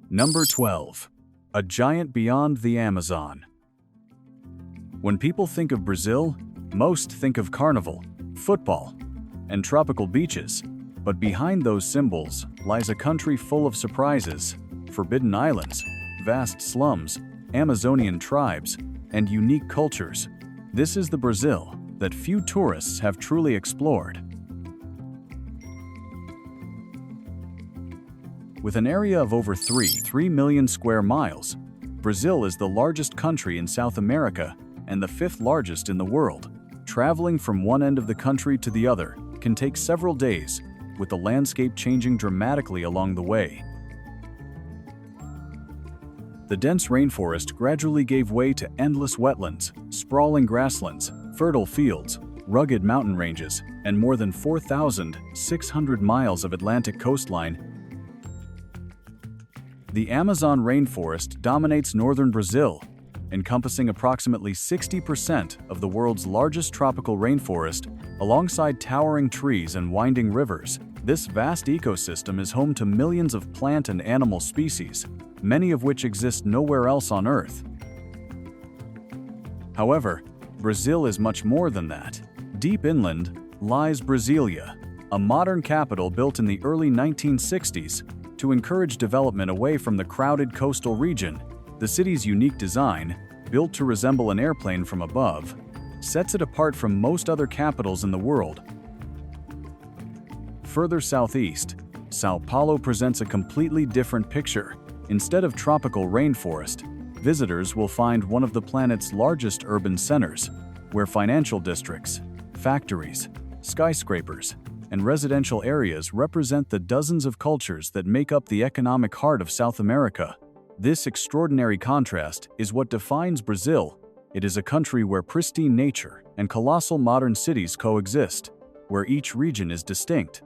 Number 12. A giant beyond the Amazon. When people think of Brazil, most think of carnival, football, and tropical beaches. But behind those symbols lies a country full of surprises, forbidden islands, vast slums, Amazonian tribes, and unique cultures. This is the Brazil that few tourists have truly explored. With an area of over 3 million square miles, Brazil is the largest country in South America and the fifth largest in the world. Traveling from one end of the country to the other can take several days, with the landscape changing dramatically along the way. The dense rainforest gradually gave way to endless wetlands, sprawling grasslands, fertile fields, rugged mountain ranges, and more than 4,600 miles of Atlantic coastline. The Amazon rainforest dominates northern Brazil, encompassing approximately 60% of the world's largest tropical rainforest, alongside towering trees and winding rivers. This vast ecosystem is home to millions of plant and animal species, many of which exist nowhere else on Earth. However, Brazil is much more than that. Deep inland lies Brasília, a modern capital built in the early 1960s to encourage development away from the crowded coastal region. The city's unique design, built to resemble an airplane from above, sets it apart from most other capitals in the world. Further southeast, São Paulo presents a completely different picture. Instead of tropical rainforest, visitors will find one of the planet's largest urban centers, where financial districts, factories, skyscrapers, and residential areas represent the dozens of cultures that make up the economic heart of South America. This extraordinary contrast is what defines Brazil. It is a country where pristine nature and colossal modern cities coexist, where each region is distinct.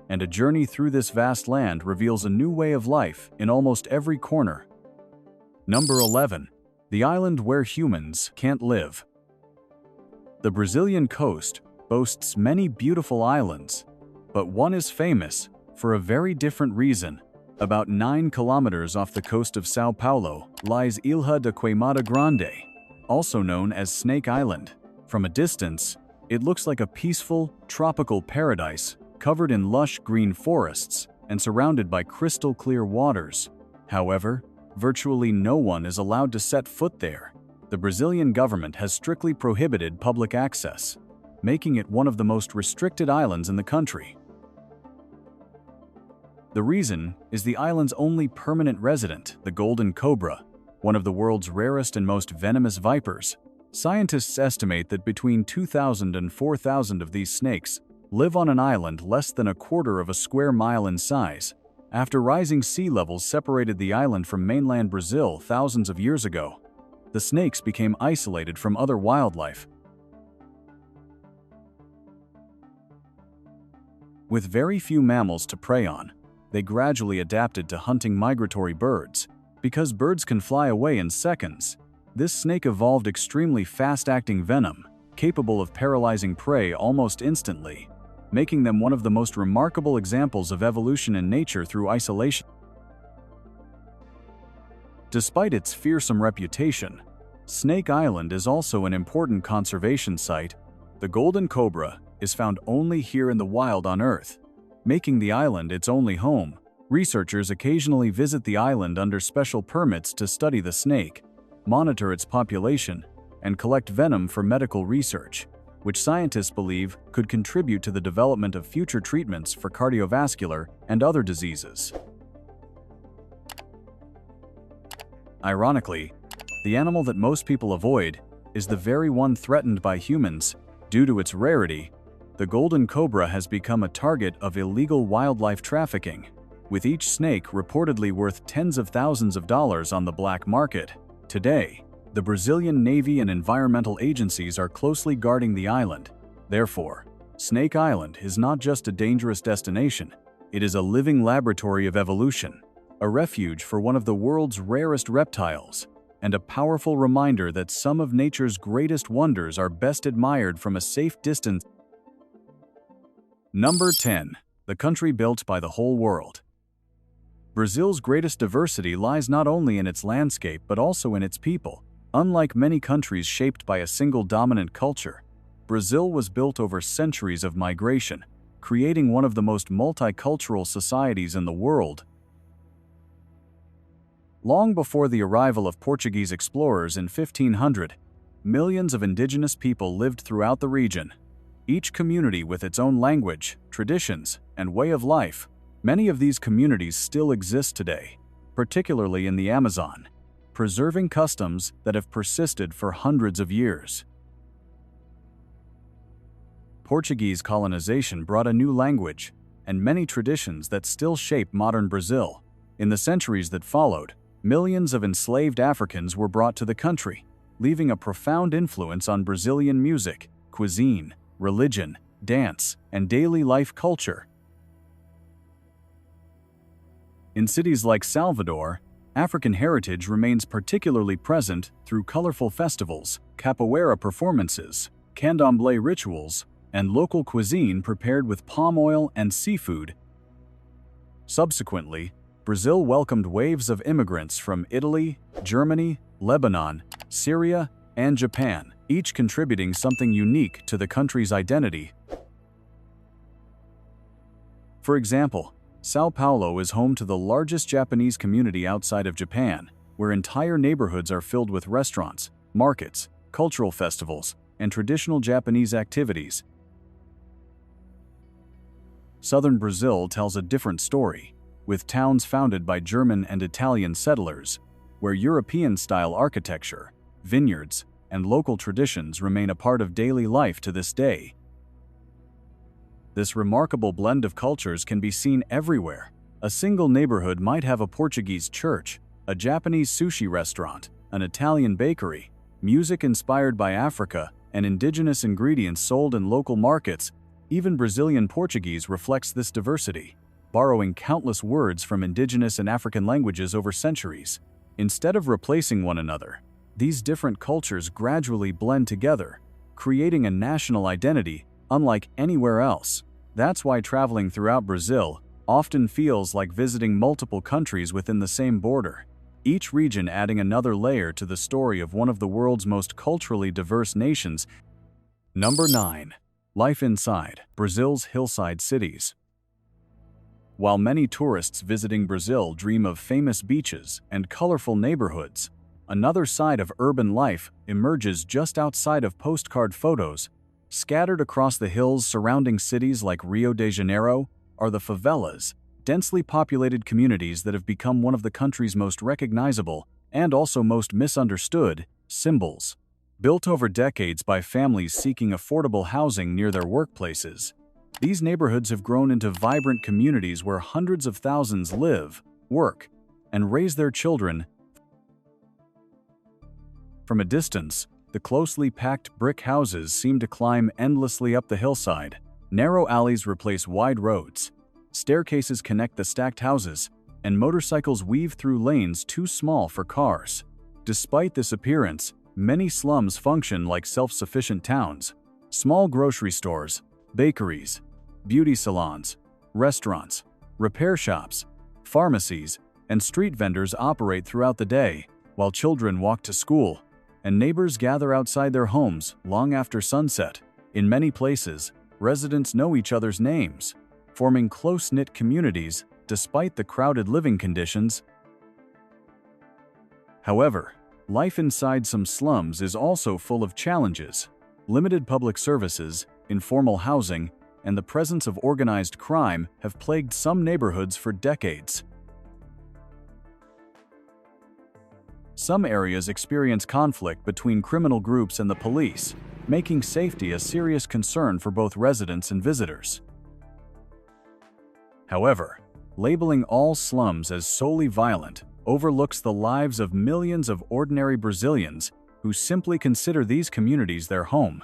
And a journey through this vast land reveals a new way of life in almost every corner. Number 11. The island where humans can't live. The Brazilian coast boasts many beautiful islands, but one is famous for a very different reason. About 9 kilometers off the coast of São Paulo lies Ilha da Queimada Grande, also known as Snake Island. From a distance, it looks like a peaceful, tropical paradise covered in lush green forests and surrounded by crystal-clear waters. However, virtually no one is allowed to set foot there. The Brazilian government has strictly prohibited public access, making it one of the most restricted islands in the country. The reason is the island's only permanent resident, the golden cobra, one of the world's rarest and most venomous vipers. Scientists estimate that between 2,000 and 4,000 of these snakes live on an island less than a quarter of a square mile in size. After rising sea levels separated the island from mainland Brazil thousands of years ago, the snakes became isolated from other wildlife. With very few mammals to prey on, they gradually adapted to hunting migratory birds. Because birds can fly away in seconds, this snake evolved extremely fast-acting venom, capable of paralyzing prey almost instantly, making them one of the most remarkable examples of evolution in nature through isolation. Despite its fearsome reputation, Snake Island is also an important conservation site. The golden cobra is found only here in the wild on Earth, making the island its only home. Researchers occasionally visit the island under special permits to study the snake, monitor its population, and collect venom for medical research, which scientists believe could contribute to the development of future treatments for cardiovascular and other diseases. Ironically, the animal that most people avoid is the very one threatened by humans. Due to its rarity, the golden cobra has become a target of illegal wildlife trafficking, with each snake reportedly worth tens of thousands of dollars on the black market. Today, the Brazilian Navy and environmental agencies are closely guarding the island. Therefore, Snake Island is not just a dangerous destination, it is a living laboratory of evolution, a refuge for one of the world's rarest reptiles, and a powerful reminder that some of nature's greatest wonders are best admired from a safe distance. Number 10. The country built by the whole world. Brazil's greatest diversity lies not only in its landscape but also in its people. Unlike many countries shaped by a single dominant culture, Brazil was built over centuries of migration, creating one of the most multicultural societies in the world. Long before the arrival of Portuguese explorers in 1500, millions of indigenous people lived throughout the region, each community with its own language, traditions, and way of life. Many of these communities still exist today, particularly in the Amazon, preserving customs that have persisted for hundreds of years. Portuguese colonization brought a new language and many traditions that still shape modern Brazil. In the centuries that followed, millions of enslaved Africans were brought to the country, leaving a profound influence on Brazilian music, cuisine, religion, dance, and daily life culture. In cities like Salvador, African heritage remains particularly present through colorful festivals, capoeira performances, candomblé rituals, and local cuisine prepared with palm oil and seafood. Subsequently, Brazil welcomed waves of immigrants from Italy, Germany, Lebanon, Syria, and Japan, each contributing something unique to the country's identity. For example, São Paulo is home to the largest Japanese community outside of Japan, where entire neighborhoods are filled with restaurants, markets, cultural festivals, and traditional Japanese activities. Southern Brazil tells a different story, with towns founded by German and Italian settlers, where European-style architecture, vineyards, and local traditions remain a part of daily life to this day. This remarkable blend of cultures can be seen everywhere. A single neighborhood might have a Portuguese church, a Japanese sushi restaurant, an Italian bakery, music inspired by Africa, and indigenous ingredients sold in local markets. Even Brazilian Portuguese reflects this diversity, borrowing countless words from indigenous and African languages over centuries. Instead of replacing one another, these different cultures gradually blend together, creating a national identity unlike anywhere else. That's why traveling throughout Brazil often feels like visiting multiple countries within the same border, each region adding another layer to the story of one of the world's most culturally diverse nations. Number 9. Life inside Brazil's hillside cities. While many tourists visiting Brazil dream of famous beaches and colorful neighborhoods, another side of urban life emerges just outside of postcard photos. Scattered across the hills surrounding cities like Rio de Janeiro are the favelas, densely populated communities that have become one of the country's most recognizable and also most misunderstood symbols. Built over decades by families seeking affordable housing near their workplaces, these neighborhoods have grown into vibrant communities where hundreds of thousands live, work, and raise their children. From a distance, the closely packed brick houses seem to climb endlessly up the hillside. Narrow alleys replace wide roads, staircases connect the stacked houses, and motorcycles weave through lanes too small for cars. Despite this appearance, many slums function like self-sufficient towns. Small grocery stores, bakeries, beauty salons, restaurants, repair shops, pharmacies, and street vendors operate throughout the day, while children walk to school, and neighbors gather outside their homes long after sunset. In many places, residents know each other's names, forming close-knit communities despite the crowded living conditions. However, life inside some slums is also full of challenges. Limited public services, informal housing, and the presence of organized crime have plagued some neighborhoods for decades. Some areas experience conflict between criminal groups and the police, making safety a serious concern for both residents and visitors. However, labeling all slums as solely violent overlooks the lives of millions of ordinary Brazilians who simply consider these communities their home.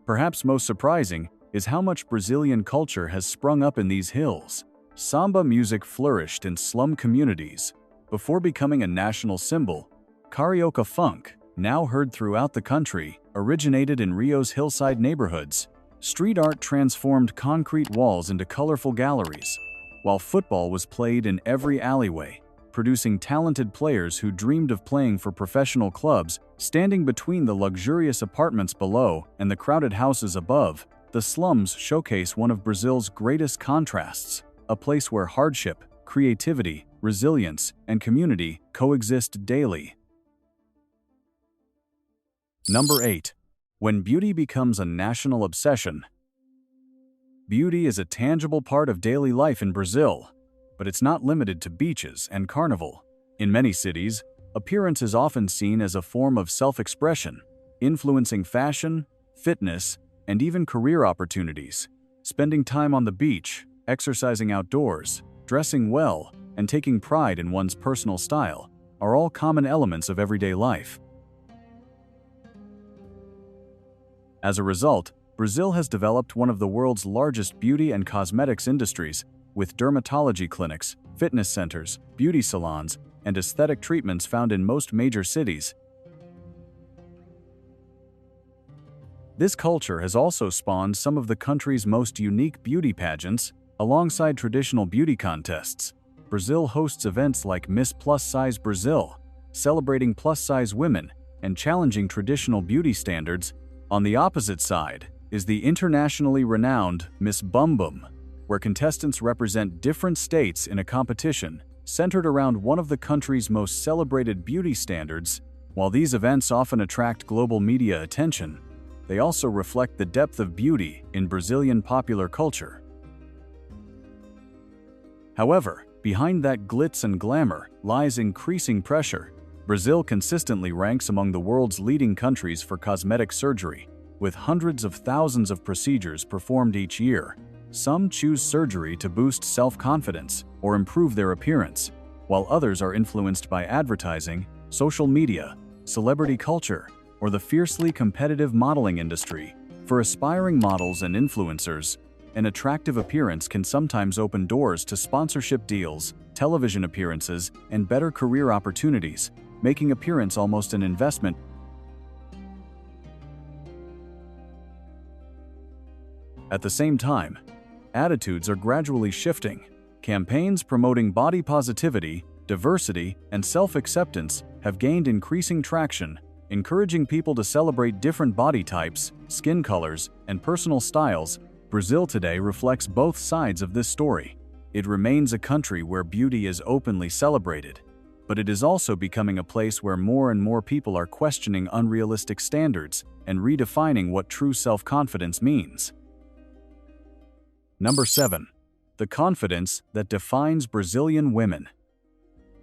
Perhaps most surprising is how much Brazilian culture has sprung up in these hills. Samba music flourished in slum communities. Before becoming a national symbol, carioca funk, now heard throughout the country, originated in Rio's hillside neighborhoods. Street art transformed concrete walls into colorful galleries, while football was played in every alleyway, producing talented players who dreamed of playing for professional clubs. Standing between the luxurious apartments below and the crowded houses above, the slums showcase one of Brazil's greatest contrasts, a place where hardship, creativity, resilience, and community coexist daily. Number 8. When beauty becomes a national obsession. Beauty is a tangible part of daily life in Brazil, but it's not limited to beaches and carnival. In many cities, appearance is often seen as a form of self-expression, influencing fashion, fitness, and even career opportunities. Spending time on the beach, exercising outdoors, dressing well, and taking pride in one's personal style are all common elements of everyday life. As a result, Brazil has developed one of the world's largest beauty and cosmetics industries, with dermatology clinics, fitness centers, beauty salons, and aesthetic treatments found in most major cities. This culture has also spawned some of the country's most unique beauty pageants. Alongside traditional beauty contests, Brazil hosts events like Miss Plus Size Brazil, celebrating plus-size women and challenging traditional beauty standards. On the opposite side is the internationally renowned Miss Bum Bum, where contestants represent different states in a competition centered around one of the country's most celebrated beauty standards. While these events often attract global media attention, they also reflect the depth of beauty in Brazilian popular culture. However, behind that glitz and glamour lies increasing pressure. Brazil consistently ranks among the world's leading countries for cosmetic surgery, with hundreds of thousands of procedures performed each year. Some choose surgery to boost self-confidence or improve their appearance, while others are influenced by advertising, social media, celebrity culture, or the fiercely competitive modeling industry. For aspiring models and influencers, an attractive appearance can sometimes open doors to sponsorship deals, television appearances, and better career opportunities, making appearance almost an investment. At the same time, attitudes are gradually shifting. Campaigns promoting body positivity, diversity, and self-acceptance have gained increasing traction, encouraging people to celebrate different body types, skin colors, and personal styles. Brazil today reflects both sides of this story. It remains a country where beauty is openly celebrated, but it is also becoming a place where more and more people are questioning unrealistic standards and redefining what true self-confidence means. Number 7. The confidence that defines Brazilian women.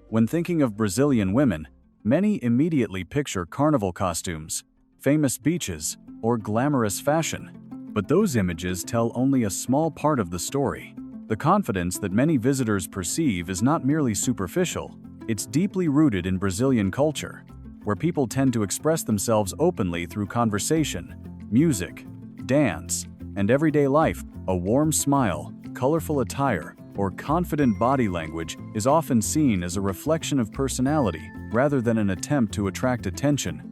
When thinking of Brazilian women, many immediately picture carnival costumes, famous beaches, or glamorous fashion. But those images tell only a small part of the story. The confidence that many visitors perceive is not merely superficial, it's deeply rooted in Brazilian culture, where people tend to express themselves openly through conversation, music, dance, and everyday life. A warm smile, colorful attire, or confident body language is often seen as a reflection of personality rather than an attempt to attract attention.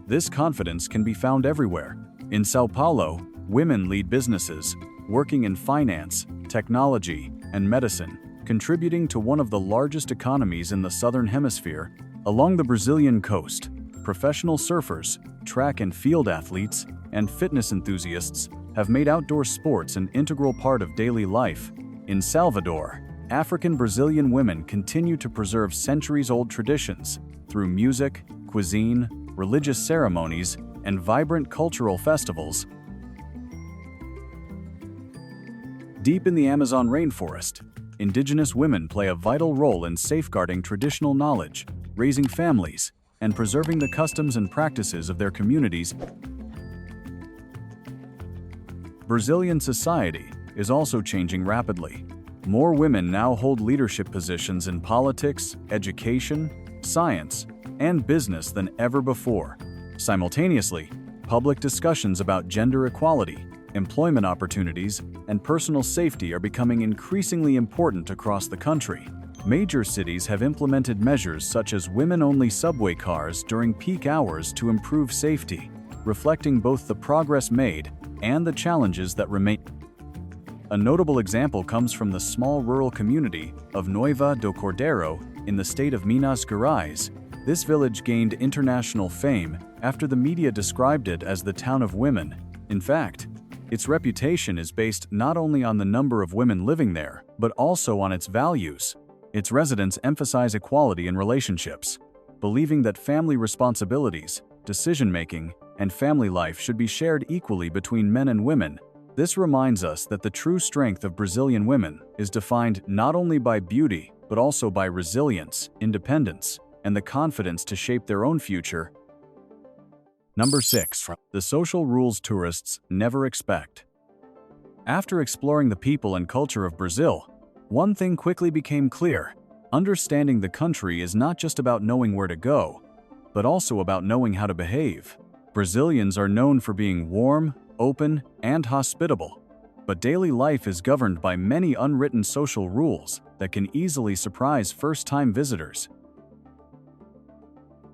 This confidence can be found everywhere. In São Paulo, women lead businesses, working in finance, technology, and medicine, contributing to one of the largest economies in the Southern Hemisphere. Along the Brazilian coast, professional surfers, track and field athletes, and fitness enthusiasts have made outdoor sports an integral part of daily life. In Salvador, African-Brazilian women continue to preserve centuries-old traditions through music, cuisine, religious ceremonies, and vibrant cultural festivals. Deep in the Amazon rainforest, indigenous women play a vital role in safeguarding traditional knowledge, raising families, and preserving the customs and practices of their communities. Brazilian society is also changing rapidly. More women now hold leadership positions in politics, education, science, and business than ever before. Simultaneously, public discussions about gender equality, employment opportunities, and personal safety are becoming increasingly important across the country. Major cities have implemented measures such as women-only subway cars during peak hours to improve safety, reflecting both the progress made and the challenges that remain. A notable example comes from the small rural community of Noiva do Cordeiro in the state of Minas Gerais. This village gained international fame after the media described it as the town of women. In fact, its reputation is based not only on the number of women living there, but also on its values. Its residents emphasize equality in relationships, believing that family responsibilities, decision-making, and family life should be shared equally between men and women. This reminds us that the true strength of Brazilian women is defined not only by beauty, but also by resilience, independence, and the confidence to shape their own future. Number 6. The social rules tourists never expect. After exploring the people and culture of Brazil, one thing quickly became clear. Understanding the country is not just about knowing where to go, but also about knowing how to behave. Brazilians are known for being warm, open, and hospitable, but daily life is governed by many unwritten social rules that can easily surprise first-time visitors.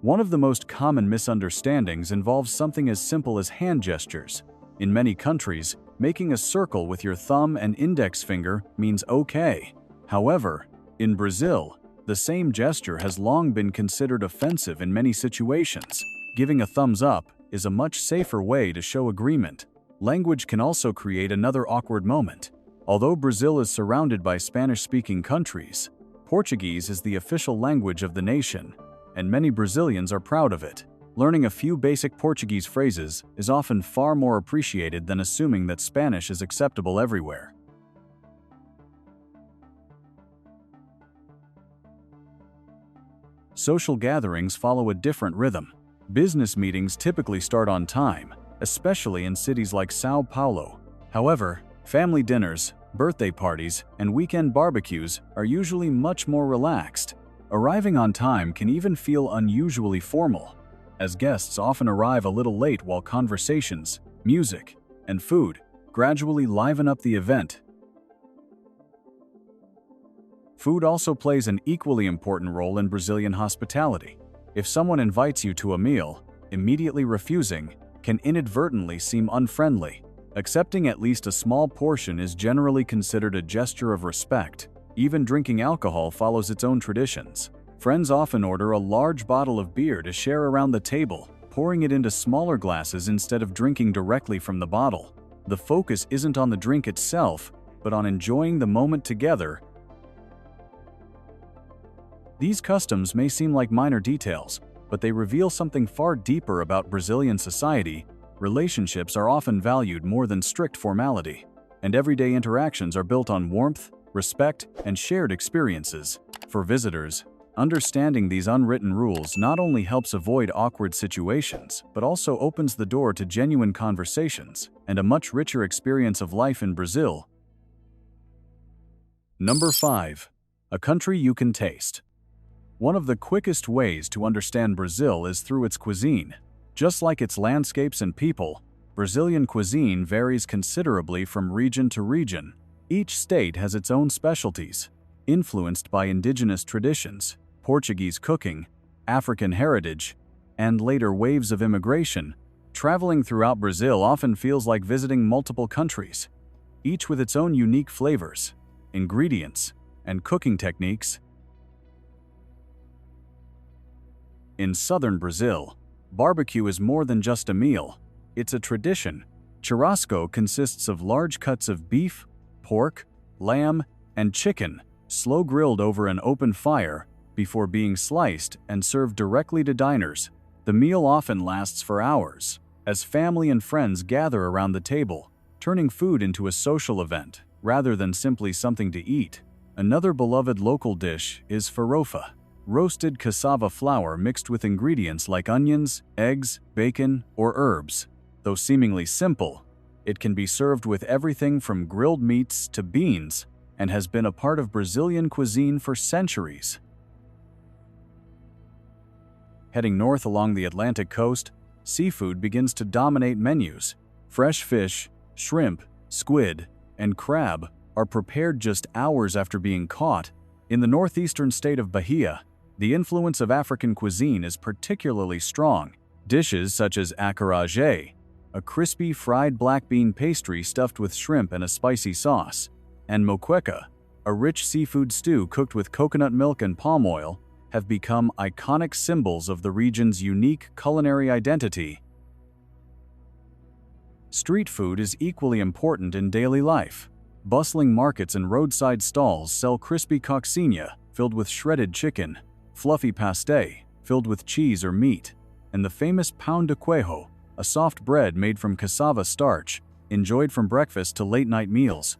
One of the most common misunderstandings involves something as simple as hand gestures. In many countries, making a circle with your thumb and index finger means okay. However, in Brazil, the same gesture has long been considered offensive in many situations. Giving a thumbs up is a much safer way to show agreement. Language can also create another awkward moment. Although Brazil is surrounded by Spanish-speaking countries, Portuguese is the official language of the nation, and many Brazilians are proud of it. Learning a few basic Portuguese phrases is often far more appreciated than assuming that Spanish is acceptable everywhere. Social gatherings follow a different rhythm. Business meetings typically start on time, especially in cities like São Paulo. However, family dinners, birthday parties, and weekend barbecues are usually much more relaxed. Arriving on time can even feel unusually formal, as guests often arrive a little late while conversations, music, and food gradually liven up the event. Food also plays an equally important role in Brazilian hospitality. If someone invites you to a meal, immediately refusing can inadvertently seem unfriendly. Accepting at least a small portion is generally considered a gesture of respect. Even drinking alcohol follows its own traditions. Friends often order a large bottle of beer to share around the table, pouring it into smaller glasses instead of drinking directly from the bottle. The focus isn't on the drink itself, but on enjoying the moment together. These customs may seem like minor details, but they reveal something far deeper about Brazilian society. Relationships are often valued more than strict formality, and everyday interactions are built on warmth, respect, and shared experiences. For visitors, understanding these unwritten rules not only helps avoid awkward situations, but also opens the door to genuine conversations and a much richer experience of life in Brazil. Number 5. A country you can taste. One of the quickest ways to understand Brazil is through its cuisine. Just like its landscapes and people, Brazilian cuisine varies considerably from region to region. Each state has its own specialties, influenced by indigenous traditions, Portuguese cooking, African heritage, and later waves of immigration. Traveling throughout Brazil often feels like visiting multiple countries, each with its own unique flavors, ingredients, and cooking techniques. In southern Brazil, barbecue is more than just a meal. It's a tradition. Churrasco consists of large cuts of beef, pork, lamb, and chicken, slow-grilled over an open fire before being sliced and served directly to diners. The meal often lasts for hours, as family and friends gather around the table, turning food into a social event rather than simply something to eat. Another beloved local dish is farofa, roasted cassava flour mixed with ingredients like onions, eggs, bacon, or herbs. Though seemingly simple, it can be served with everything from grilled meats to beans and has been a part of Brazilian cuisine for centuries. Heading north along the Atlantic coast, seafood begins to dominate menus. Fresh fish, shrimp, squid, and crab are prepared just hours after being caught. In the northeastern state of Bahia, the influence of African cuisine is particularly strong. Dishes such as acarajé, a crispy fried black bean pastry stuffed with shrimp and a spicy sauce, and moqueca, a rich seafood stew cooked with coconut milk and palm oil, have become iconic symbols of the region's unique culinary identity. Street food is equally important in daily life. Bustling markets and roadside stalls sell crispy coccinha, filled with shredded chicken, fluffy pasté, filled with cheese or meat, and the famous pan de quejo, a soft bread made from cassava starch, enjoyed from breakfast to late-night meals.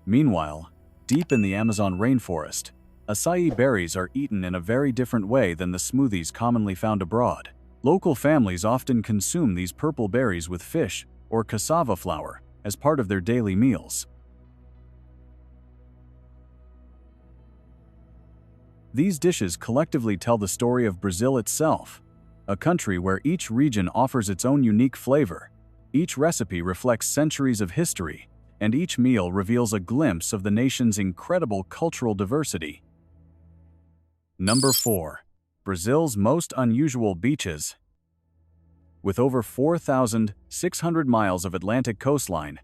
Meanwhile, deep in the Amazon rainforest, acai berries are eaten in a very different way than the smoothies commonly found abroad. Local families often consume these purple berries with fish or cassava flour as part of their daily meals. These dishes collectively tell the story of Brazil itself, a country where each region offers its own unique flavor. Each recipe reflects centuries of history, and each meal reveals a glimpse of the nation's incredible cultural diversity. Number 4. Brazil's most unusual beaches. With over 4,600 miles of Atlantic coastline,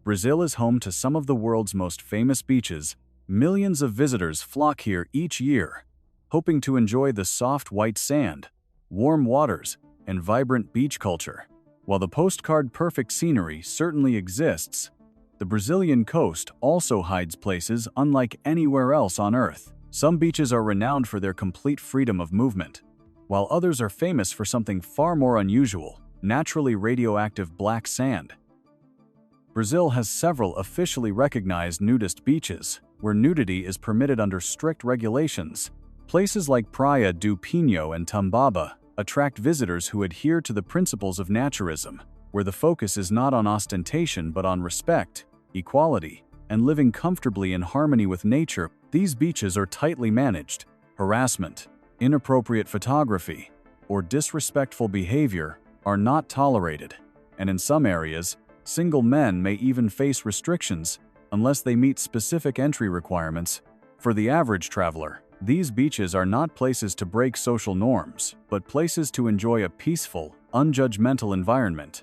Brazil is home to some of the world's most famous beaches. Millions of visitors flock here each year, hoping to enjoy the soft white sand, warm waters, and vibrant beach culture. While the postcard-perfect scenery certainly exists, the Brazilian coast also hides places unlike anywhere else on Earth. Some beaches are renowned for their complete freedom of movement, while others are famous for something far more unusual: naturally radioactive black sand. Brazil has several officially recognized nudist beaches, where nudity is permitted under strict regulations. Places like Praia do Pinho and Tambaba attract visitors who adhere to the principles of naturism, where the focus is not on ostentation but on respect, equality, and living comfortably in harmony with nature. These beaches are tightly managed. Harassment, inappropriate photography, or disrespectful behavior are not tolerated, and in some areas, single men may even face restrictions unless they meet specific entry requirements. For the average traveler, these beaches are not places to break social norms, but places to enjoy a peaceful, unjudgmental environment.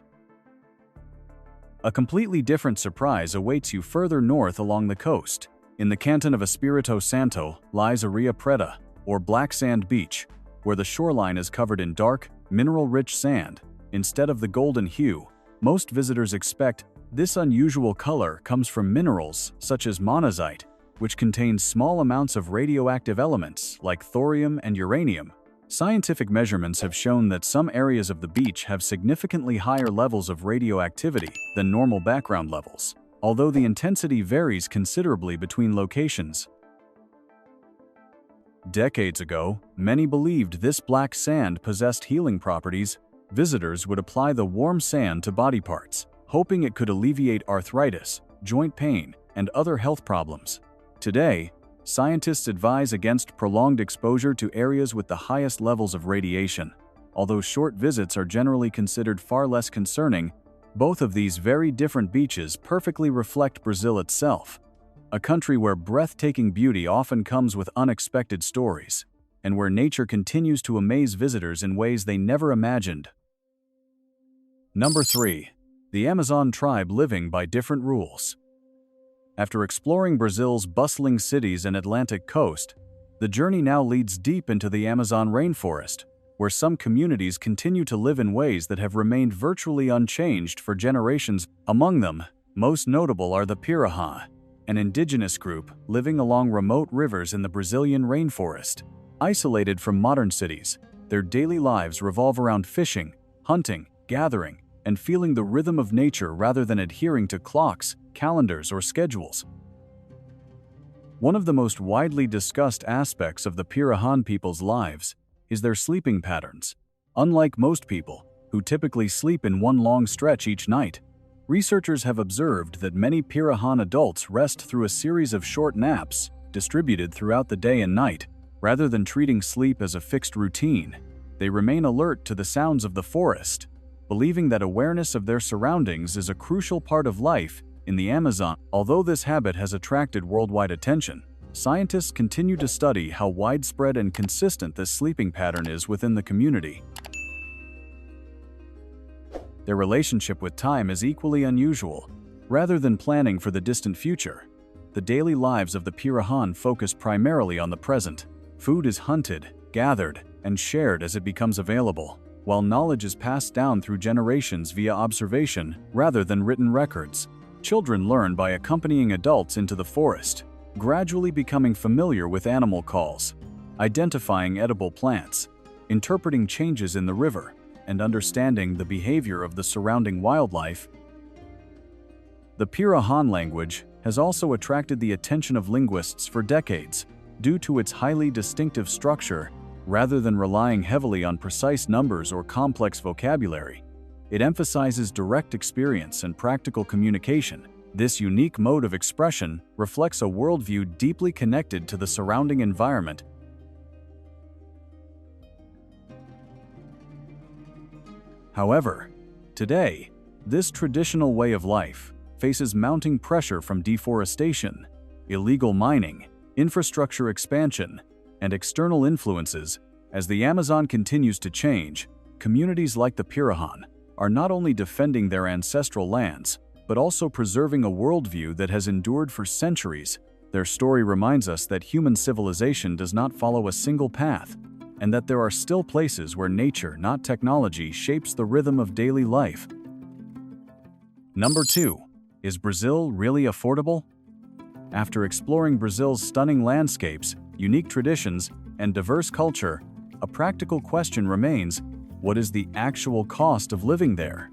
A completely different surprise awaits you further north along the coast. In the canton of Espírito Santo lies Areia Preta, or Black Sand Beach, where the shoreline is covered in dark, mineral-rich sand. Instead of the golden hue most visitors expect, this unusual color comes from minerals such as monazite, which contains small amounts of radioactive elements like thorium and uranium. Scientific measurements have shown that some areas of the beach have significantly higher levels of radioactivity than normal background levels, although the intensity varies considerably between locations. Decades ago, many believed this black sand possessed healing properties. Visitors would apply the warm sand to body parts, hoping it could alleviate arthritis, joint pain, and other health problems. Today, scientists advise against prolonged exposure to areas with the highest levels of radiation. Although short visits are generally considered far less concerning, both of these very different beaches perfectly reflect Brazil itself, a country where breathtaking beauty often comes with unexpected stories, and where nature continues to amaze visitors in ways they never imagined. Number 3. The Amazon tribe living by different rules. After exploring Brazil's bustling cities and Atlantic coast, the journey now leads deep into the Amazon rainforest, where some communities continue to live in ways that have remained virtually unchanged for generations. Among them, most notable are the Pirahã, an indigenous group living along remote rivers in the Brazilian rainforest. Isolated from modern cities, their daily lives revolve around fishing, hunting, gathering, and feeling the rhythm of nature rather than adhering to clocks, calendars, or schedules. One of the most widely discussed aspects of the Pirahã people's lives is their sleeping patterns. Unlike most people, who typically sleep in one long stretch each night, researchers have observed that many Pirahã adults rest through a series of short naps distributed throughout the day and night. Rather than treating sleep as a fixed routine, they remain alert to the sounds of the forest, believing that awareness of their surroundings is a crucial part of life in the Amazon. Although this habit has attracted worldwide attention, scientists continue to study how widespread and consistent this sleeping pattern is within the community. Their relationship with time is equally unusual. Rather than planning for the distant future, the daily lives of the Pirahan focus primarily on the present. Food is hunted, gathered, and shared as it becomes available, while knowledge is passed down through generations via observation rather than written records. Children learn by accompanying adults into the forest, gradually becoming familiar with animal calls, identifying edible plants, interpreting changes in the river, and understanding the behavior of the surrounding wildlife. The Pirahan language has also attracted the attention of linguists for decades due to its highly distinctive structure. Rather than relying heavily on precise numbers or complex vocabulary, it emphasizes direct experience and practical communication. This unique mode of expression reflects a worldview deeply connected to the surrounding environment. However, today, this traditional way of life faces mounting pressure from deforestation, illegal mining, infrastructure expansion, and external influences. As the Amazon continues to change, communities like the Pirahan are not only defending their ancestral lands, but also preserving a worldview that has endured for centuries. Their story reminds us that human civilization does not follow a single path, and that there are still places where nature, not technology, shapes the rhythm of daily life. Number 2. Is Brazil really affordable? After exploring Brazil's stunning landscapes, unique traditions, and diverse culture, a practical question remains: what is the actual cost of living there?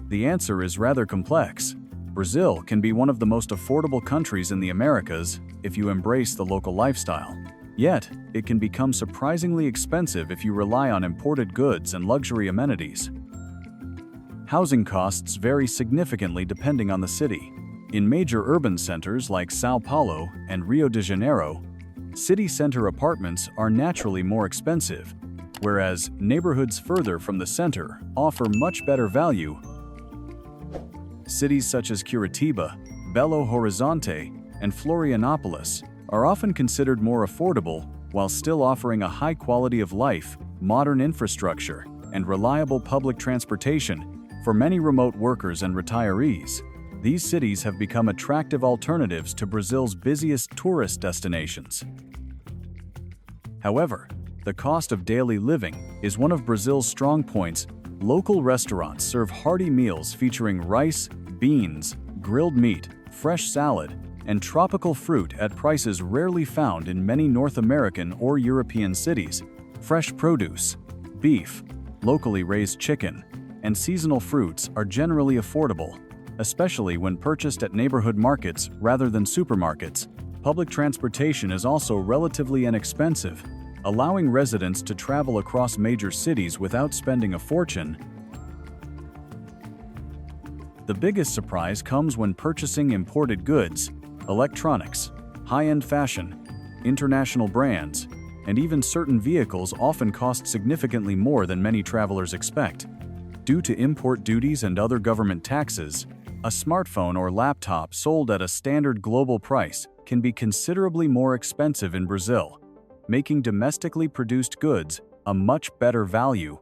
The answer is rather complex. Brazil can be one of the most affordable countries in the Americas if you embrace the local lifestyle. Yet, it can become surprisingly expensive if you rely on imported goods and luxury amenities. Housing costs vary significantly depending on the city. In major urban centers like São Paulo and Rio de Janeiro, city center apartments are naturally more expensive, whereas neighborhoods further from the center offer much better value. Cities such as Curitiba, Belo Horizonte, and Florianopolis are often considered more affordable while still offering a high quality of life, modern infrastructure, and reliable public transportation for many remote workers and retirees. These cities have become attractive alternatives to Brazil's busiest tourist destinations. However, the cost of daily living is one of Brazil's strong points. Local restaurants serve hearty meals featuring rice, beans, grilled meat, fresh salad, and tropical fruit at prices rarely found in many North American or European cities. Fresh produce, beef, locally raised chicken, and seasonal fruits are generally affordable, especially when purchased at neighborhood markets rather than supermarkets. Public transportation is also relatively inexpensive, allowing residents to travel across major cities without spending a fortune. The biggest surprise comes when purchasing imported goods, electronics, high-end fashion, international brands, and even certain vehicles often cost significantly more than many travelers expect. Due to import duties and other government taxes, a smartphone or laptop sold at a standard global price can be considerably more expensive in Brazil, making domestically produced goods a much better value.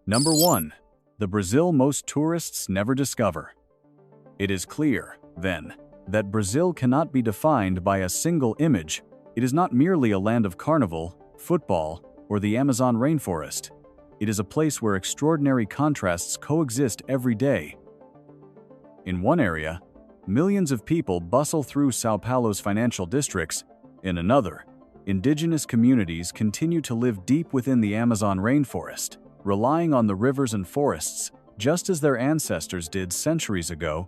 Number 1. The Brazil most tourists never discover. It is clear, then, that Brazil cannot be defined by a single image. It is not merely a land of carnival, football, or the Amazon rainforest. It is a place where extraordinary contrasts coexist every day. In one area, millions of people bustle through São Paulo's financial districts. In another, indigenous communities continue to live deep within the Amazon rainforest, relying on the rivers and forests, just as their ancestors did centuries ago.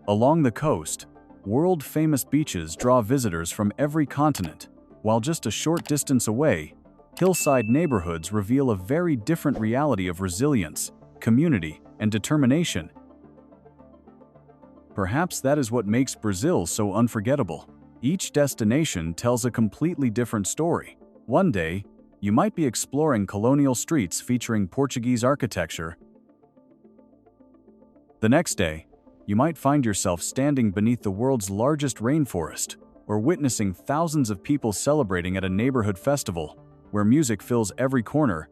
Along the coast, world-famous beaches draw visitors from every continent, while just a short distance away, hillside neighborhoods reveal a very different reality of resilience, community, and determination. Perhaps that is what makes Brazil so unforgettable. Each destination tells a completely different story. One day, you might be exploring colonial streets featuring Portuguese architecture. The next day, you might find yourself standing beneath the world's largest rainforest, or witnessing thousands of people celebrating at a neighborhood festival, where music fills every corner